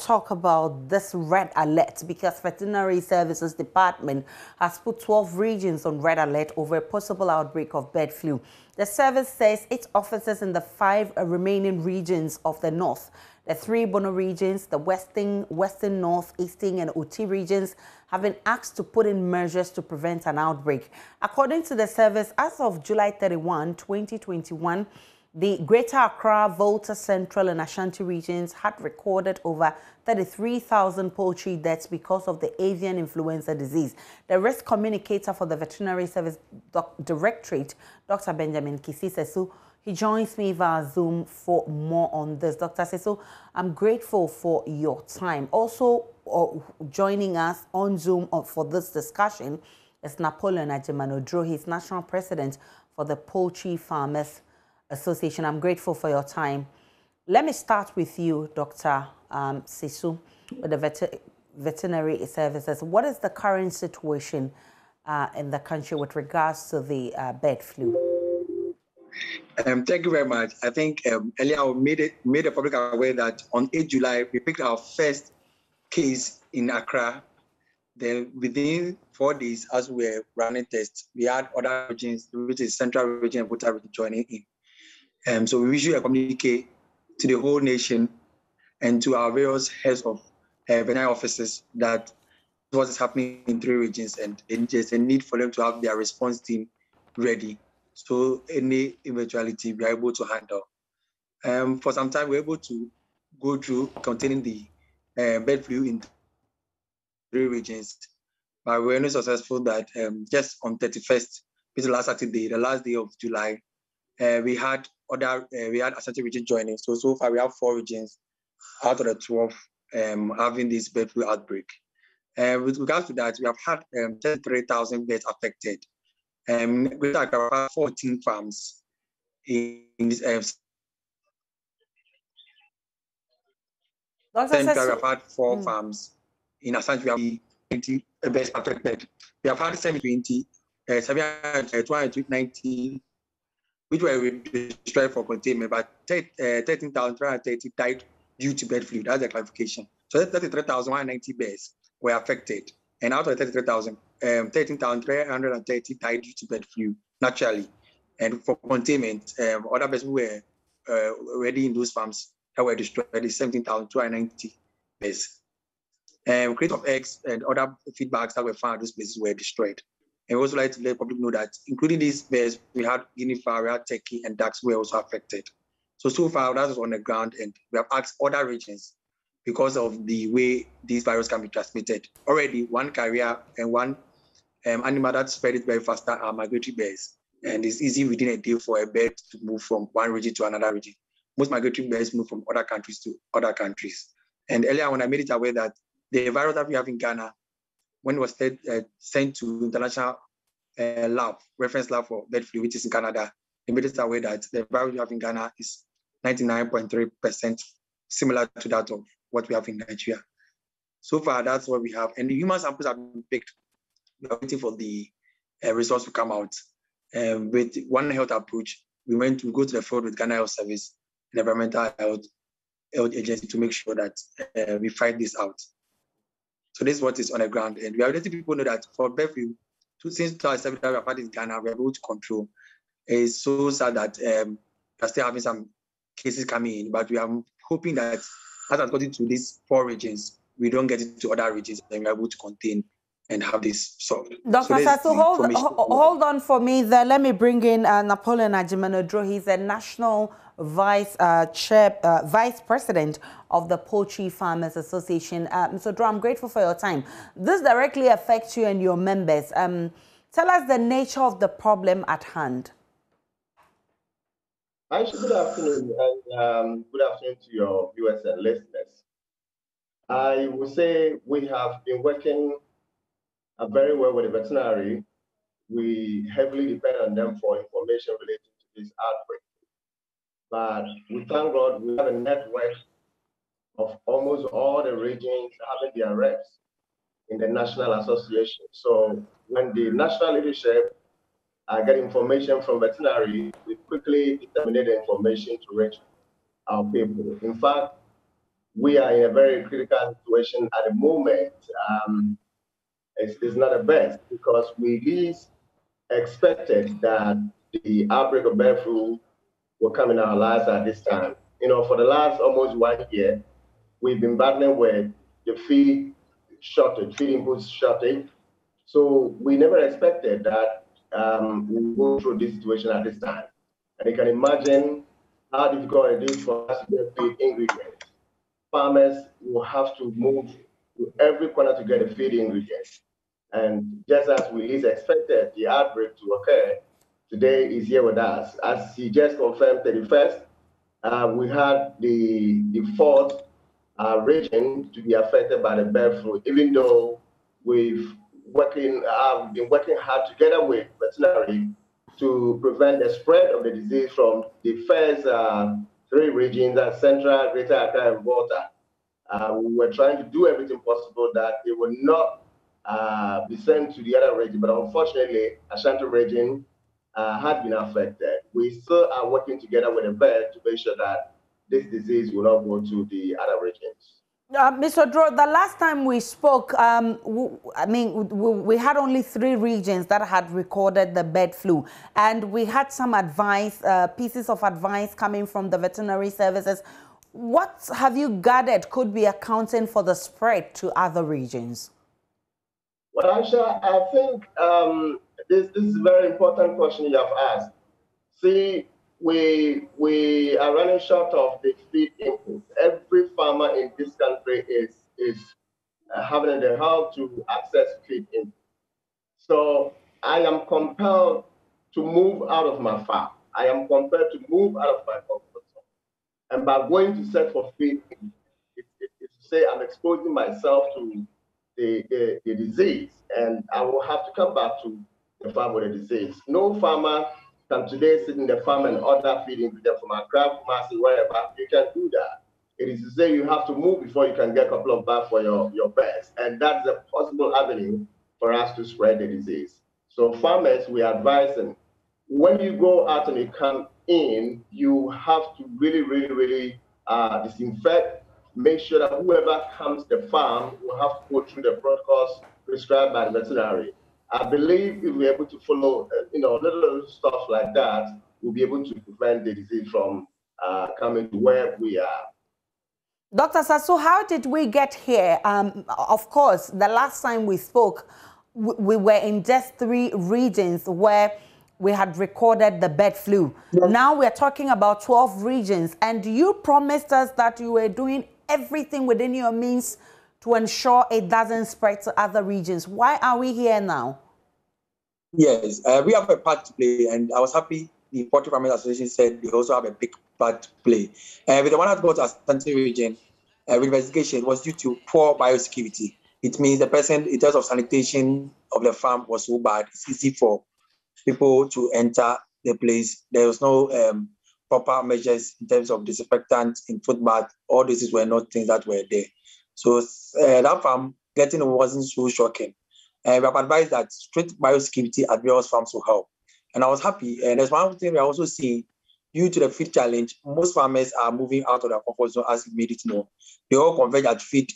talk about this red alert because Veterinary Services Department has put 12 regions on red alert over a possible outbreak of bird flu. The service says its officers in the 5 remaining regions of the north, the 3 Bono regions, the western, north, eastern and Oti regions have been asked to put in measures to prevent an outbreak. According to the service, as of July 31, 2021, the Greater Accra, Volta, Central and Ashanti regions had recorded over 33,000 poultry deaths because of the avian influenza disease. The risk communicator for the Veterinary Service Directorate, Dr. Benjamin Kisi-Sesu, he joins me via Zoom for more on this. Dr. Sesu, I'm grateful for your time. Also joining us on Zoom for this discussion is Napoleon Agyemang-Oduro. He's National President for the Poultry Farmers Association. I'm grateful for your time. Let me start with you, Dr. Sesu, with the Veterinary Services. What is the current situation in the country with regards to the bird flu? Thank you very much. I think earlier I made the public aware that on 8 July, we picked our first case in Accra. Then within 4 days, as we were running tests, we had other regions, which is Central Region and Volta Region, joining in. So we issued a communique to the whole nation and to our various heads of veterinary offices that what is happening in 3 regions and there's a need for them to have their response team ready. So any eventuality we are able to handle. For some time, we're able to go through containing the bird flu in 3 regions, but we were not successful that just on 31st, which is last Saturday, the last day of July, we had Ashanti region joining. So far we have 4 regions out of the 12 having this bird flu outbreak. With regards to that, we have had 33,000 birds affected. We have 14 farms in this we have had 4 farms. In Ashanti, we have 20 birds affected. We have had 720, 290, which were destroyed for containment, but 13,330 died due to bird flu. That's the clarification. So 33,190 birds were affected. And out of 33,000, 13,330 died due to bird flu, naturally. And for containment, other birds who were already in those farms that were destroyed is 17,290 birds. Crate of eggs and other feedbacks that were found at those places were destroyed. And we also like to let the public know that, including these birds, we had guinea fowl, we had turkey, and ducks were also affected. So far, that was on the ground, and we have asked other regions because of the way these viruses can be transmitted. Already, one carrier and one animal that spread it very faster are migratory birds. And it's easy within a day for a bird to move from one region to another region. Most migratory birds move from other countries to other countries. And earlier, when I made it aware that the virus that we have in Ghana, when it was sent to international reference lab for bird flu, which is in Canada, they made it aware that the virus we have in Ghana is 99.3% similar to that of what we have in Nigeria. So far, that's what we have. And the human samples have been picked. We are waiting for the results to come out. With One Health approach, we go to the field with Ghana Health Service and Environmental Health Agency to make sure that we fight this out. So this is what is on the ground. And we are letting people know that for bird flu, since 2007 that we have had in Ghana, we are able to control. It's so sad that we are still having some cases coming in, but we are hoping that as according to these 4 regions, we don't get into other regions and we are able to contain and have this solved. Dr. Sesu, hold on for me there. Let me bring in Napoleon Agyemang-Oduro. He's a National Vice President of the Poultry Farmers Association. Mr. Oduro, I'm grateful for your time. This directly affects you and your members. Tell us the nature of the problem at hand. Good afternoon, and good afternoon to your viewers and listeners. I would say we have been working very well with the veterinary. We heavily depend on them for information related to this outbreak. But we thank God we have a network of almost all the regions having their reps in the National Association. So when the national leadership get information from veterinary, we quickly disseminate the information to reach our people. In fact, we are in a very critical situation at the moment. It's not the best because we least expected that the outbreak of bird flu will come in our lives at this time. For the last almost 1 year, we've been battling with the feed input shortage. So we never expected that we'll go through this situation at this time. And you can imagine how difficult it is for us to get feed ingredients. Farmers will have to move to every corner to get the feed ingredients. And just as we least expected the outbreak to occur, today is here with us. As he just confirmed, 31st, we had the fourth region to be affected by the bird flu, even though we've been working hard together with veterinary to prevent the spread of the disease from the first three regions, Central, Greater Accra, and Volta. We were trying to do everything possible that it would not be sent to the other region, but unfortunately, Ashanti region had been affected. We still are working together with the vet to make sure that this disease will not go to the other regions. Mr. Dro, the last time we spoke, we had only 3 regions that had recorded the bird flu, and we had some advice, pieces of advice coming from the veterinary services. What have you gathered could be accounting for the spread to other regions? Well, Aisha, I think this is a very important question you have asked. See, we are running short of the feed input. Every farmer in this country is having the help to access feed input. So I am compelled to move out of my farm. I am compelled to move out of my comfort zone. And by going to search for feed input, it's to say I'm exposing myself to the disease, and I will have to come back to the farm with the disease. No farmer can today sit in the farm and order feed ingredient from Accra, Kumasi, wherever. You can do that. It is to say you have to move before you can get a couple of bags for your birds, and that's a possible avenue for us to spread the disease. So farmers, we advise them, when you go out and you come in, you have to really disinfect. Make sure that whoever comes to the farm will have to go through the protocols prescribed by the veterinary. I believe if we're able to follow, little stuff like that, we'll be able to prevent the disease from coming to where we are. Dr. Sasu, how did we get here? Of course, the last time we spoke, we were in just 3 regions where we had recorded the bird flu. Yes. Now we're talking about 12 regions, and you promised us that you were doing everything within your means to ensure it doesn't spread to other regions. Why are we here now? Yes, we have a part to play, and I was happy the Poultry Farmers Association said they also have a big part to play. With the one that got to Ashanti region, with investigation was due to poor biosecurity. It means the person, in terms of sanitation of the farm, was so bad. It's easy for people to enter the place. There was no proper measures in terms of disinfectant in foot bath. All these were not things that were there. So that farm getting wasn't so shocking. And we have advised that strict biosecurity at various farms will help. And I was happy. And there's one thing we are also seeing, due to the feed challenge, most farmers are moving out of their comfort zone, as we made it known. They all converge at feed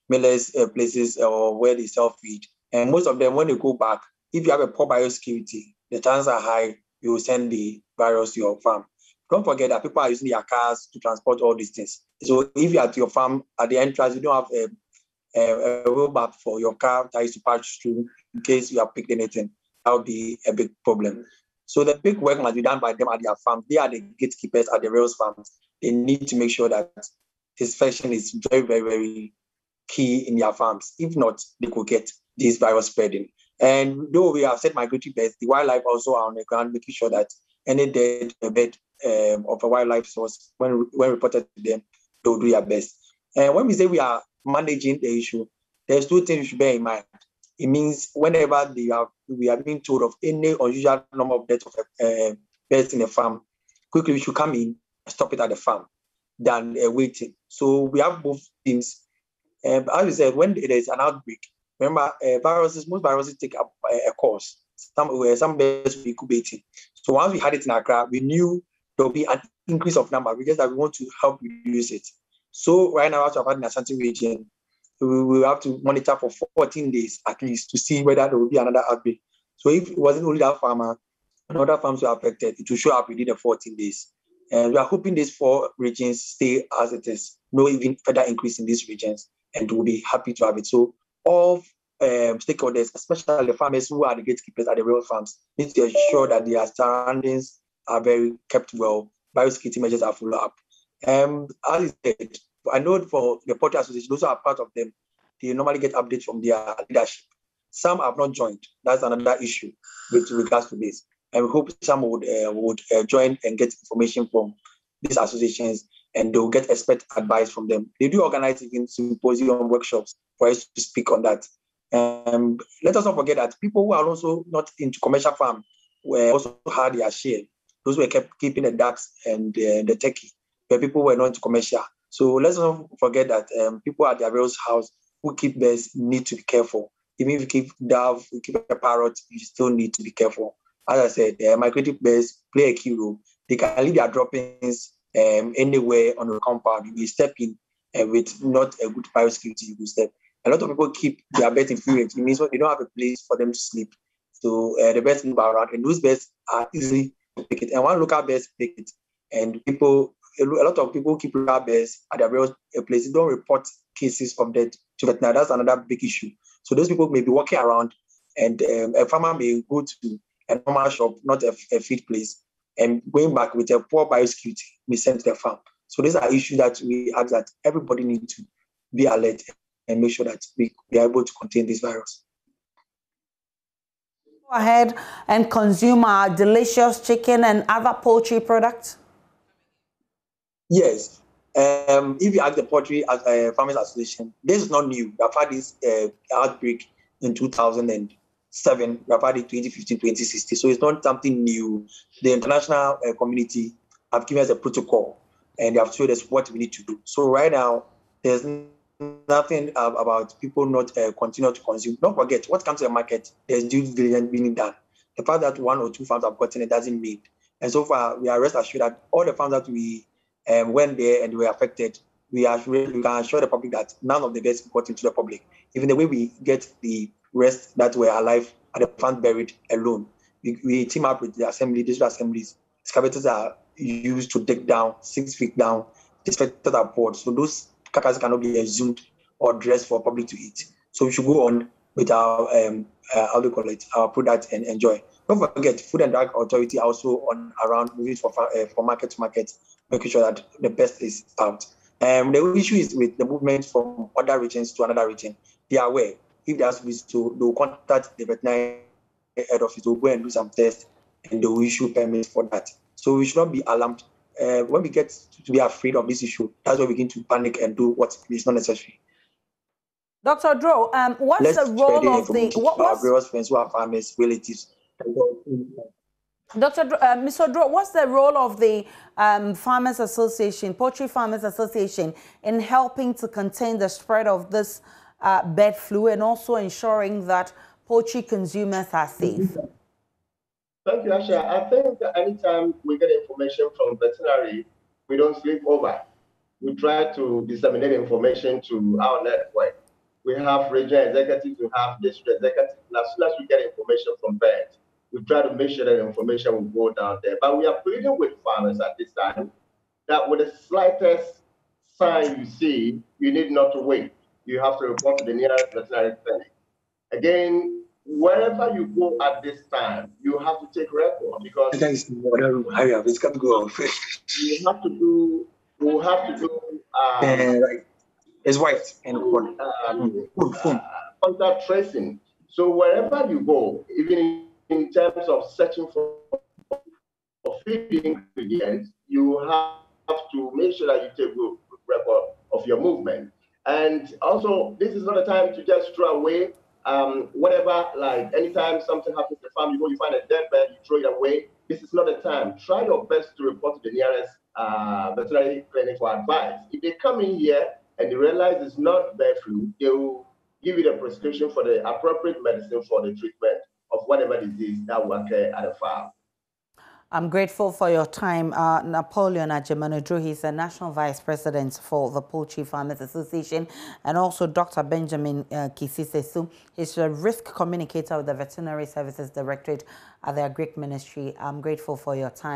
millers places or where they sell feed. And most of them, when they go back, if you have a poor biosecurity, the chances are high you will send the virus to your farm. Don't forget that people are using their cars to transport all these things. So if you're at your farm, at the entrance, you don't have a roadmap for your car tires to pass through in case you have picked anything. That would be a big problem. So the big work must be done by them at their farms. They are the gatekeepers at the various farms. They need to make sure that disinfection is very, very, very key in their farms. If not, they could get this virus spreading. And though we have set migratory birds, the wildlife also are on the ground, making sure that any dead bird of a wildlife source, when reported to them, they will do their best. And when we say we are managing the issue, there's 2 things we should bear in mind. It means whenever we are being told of any unusual number of deaths of birds in a farm, quickly we should come in and stop it at the farm than waiting. So we have both things. As we said, when there is an outbreak, remember, most viruses take a course. Some birds were incubating. So once we had it in Accra, we knew there will be an increase of number. We just that we want to help reduce it. So right now, after in Ashanti region, we will have to monitor for 14 days at least to see whether there will be another outbreak. So if it wasn't only that farmer, and other farms were affected, it will show up within the 14 days. And we are hoping these 4 regions stay as it is, no even further increase in these regions, and we'll be happy to have it. So all stakeholders, especially the farmers who are the gatekeepers at the real farms, need to ensure that their surroundings are very kept well, biosecurity measures are followed up. As I said, I know for the poultry association, those who are part of them, they normally get updates from their leadership. Some have not joined. That's another issue with regards to this. And we hope some would join and get information from these associations, and they'll get expert advice from them. They do organize even symposium workshops for us to speak on that. Let us not forget that people who are also not into commercial farm were also had their share. Those who were kept keeping the ducks and the turkey, where people were not into commercial. So let's not forget that people at their various house who keep birds need to be careful. Even if you keep dove, you keep a parrot, you still need to be careful. As I said, migratory birds play a key role. They can leave their droppings anywhere on the compound. You step in with not a good biosecurity, you will step. A lot of people keep their birds in free range. It means they don't have a place for them to sleep. So the birds move around, and those birds are easily to pick it. And one local birds pick it. And a lot of people keep local birds at their various places, don't report cases of death to veterinary. That's another big issue. So those people may be walking around, and a farmer may go to a normal shop, not a feed place, and going back with a poor biosecurity may send to the farm. So these are issues that we ask that everybody needs to be alert and make sure that we are able to contain this virus. Go ahead and consume our delicious chicken and other poultry products? Yes. If you ask the Poultry Farmers Association, this is not new. We have had this outbreak in 2007. We have had it 2015, 2016. So it's not something new. The international community have given us a protocol, and they have told us what we need to do. So right now, there's nothing about people not continue to consume. Don't forget, what comes to the market, there's due diligence being done. The fact that 1 or 2 farms have gotten it doesn't mean. And so far, we are rest assured that all the farms that we went there and were affected, we can assure the public that none of the birds got into the public. Even the way we get the rest that were alive at the farm buried alone, we team up with the assembly, digital assemblies. Excavators are used to dig down 6 feet down, disinfected are poured. So those carcasses cannot be exhumed or dressed for public to eat. So we should go on with our our product and enjoy. Don't forget, Food and Drug Authority also on around moving for market to market, making sure that the best is out. The issue is with the movement from other regions to another region. They are aware. If they ask me to, they'll contact the veterinary head office, they'll go and do some tests, and they'll issue permits for that. So we should not be alarmed. When we get to be afraid of this issue, that's when we begin to panic and do what is not necessary. Dr. Dro, what's the role of our various friends who are farmers, relatives? Mr. Dro, what's the role of the Farmers Association, Poultry Farmers Association, in helping to contain the spread of this bird flu and also ensuring that poultry consumers are safe? Thank you, Asha. I think that anytime we get information from veterinary, we don't sleep over. We try to disseminate information to our network. We have regional executives, we have district executives. And as soon as we get information from birds, we try to make sure that information will go down there. But we are pleading with farmers at this time that with the slightest sign you see, you need not to wait. You have to report to the nearest veterinary clinic. Again, wherever you go at this time, you have to take record because it's white and contact tracing. So wherever you go, even in terms of searching for feed ingredients, you have to make sure that you take good record of your movement. And also, this is not a time to just throw away whatever, like anytime something happens to the farm, you find a dead bird, you throw it away. This is not a time. Try your best to report to the nearest veterinary clinic for advice. If they come in here and they realize it's not bird flu, they will give you the prescription for the appropriate medicine for the treatment of whatever disease that will occur at the farm. I'm grateful for your time. Napoleon Ajemanudru, he's the National Vice President for the Poultry Farmers Association, and also Dr. Benjamin Kisisesu. He's a risk communicator with the Veterinary Services Directorate at the Agric Ministry. I'm grateful for your time.